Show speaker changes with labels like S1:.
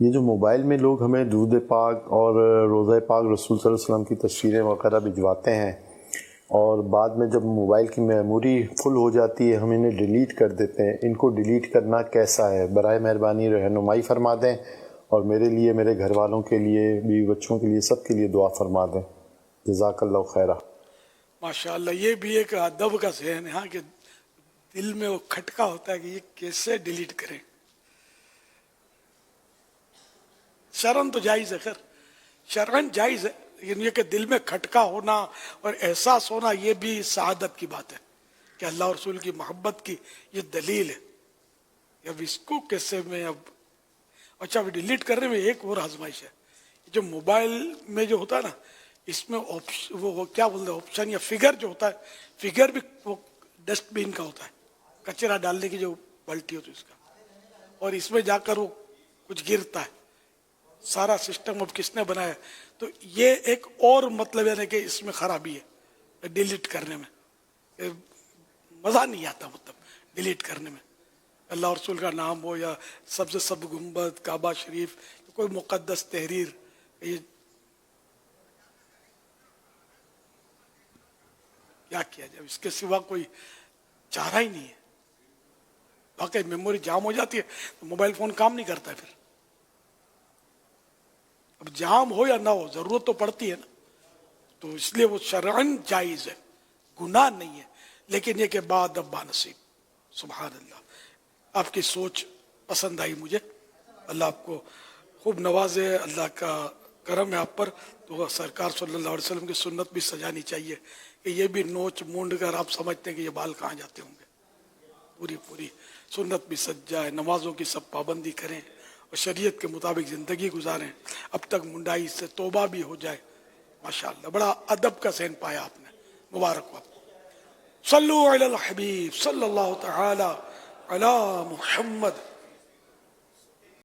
S1: یہ جو موبائل میں لوگ ہمیں درود پاک اور روضہ پاک رسول صلی اللہ علیہ وسلم کی تصویریں وغیرہ بھجواتے ہیں اور بعد میں جب موبائل کی میموری فل ہو جاتی ہے ہم انہیں ڈیلیٹ کر دیتے ہیں، ان کو ڈیلیٹ کرنا کیسا ہے؟ برائے مہربانی رہنمائی فرما دیں اور میرے لیے، میرے گھر والوں کے لیے، بیوی بچوں کے لیے، سب کے لیے دعا فرما دیں۔ جزاک اللہ خیرہ۔
S2: ماشاءاللہ، یہ بھی ایک ادب کا ذہن ہے کہ دل میں وہ کھٹکا ہوتا ہے کہ یہ کیسے ڈیلیٹ کریں۔ شرعاً تو جائز ہے، خیر شرعاً جائز ہے، لیکن یہ کہ دل میں کھٹکا ہونا اور احساس ہونا یہ بھی سعادت کی بات ہے کہ اللہ اور رسول کی محبت کی یہ دلیل ہے۔ اب اس کو کیسے میں اچھا ڈیلیٹ کرنے میں ایک اور آزمائش ہے، جو موبائل میں جو ہوتا ہے نا، اس میں وہ کیا بولتے ہیں آپشن یا فگر جو ہوتا ہے، فگر بھی وہ ڈسٹ بین کا ہوتا ہے، کچرا ڈالنے کی جو بالٹی ہوتی ہے اس کا، اور اس میں جا کر وہ کچھ گرتا ہے۔ سارا سسٹم اب کس نے بنایا؟ تو یہ ایک اور مطلب ہے کہ اس میں خرابی ہے ڈیلیٹ کرنے میں، مزہ نہیں آتا مطلب ڈیلیٹ کرنے میں۔ اللہ اور رسول کا نام ہو یا سب سے سب گنبد، کعبہ شریف، کوئی مقدس تحریر، یہ کیا کیا جائے؟ اس کے سوا کوئی چارہ ہی نہیں ہے۔ واقعی میموری جام ہو جاتی ہے تو موبائل فون کام نہیں کرتا ہے پھر۔ اب جام ہو یا نہ ہو ضرورت تو پڑتی ہے نا، تو اس لیے وہ شرعاً جائز ہے، گناہ نہیں ہے، لیکن یہ کہ بعد اب نصیب۔ سبحان اللہ، آپ کی سوچ پسند آئی مجھے، اللہ آپ کو خوب نوازے، اللہ کا کرم ہے آپ پر۔ تو سرکار صلی اللہ علیہ وسلم کی سنت بھی سجانی چاہیے کہ یہ بھی نوچ مونڈ کر آپ سمجھتے ہیں کہ یہ بال کہاں جاتے ہوں گے، پوری سنت بھی سج جائے، نمازوں کی سب پابندی کریں اور شریعت کے مطابق زندگی گزاریں، اب تک منڈائی سے توبہ بھی ہو جائے۔ ماشاءاللہ، بڑا ادب کا ذہن پایا آپ نے، مبارک ہو آپ کو۔ صلو علی الحبیب صلی اللہ تعالی علی محمد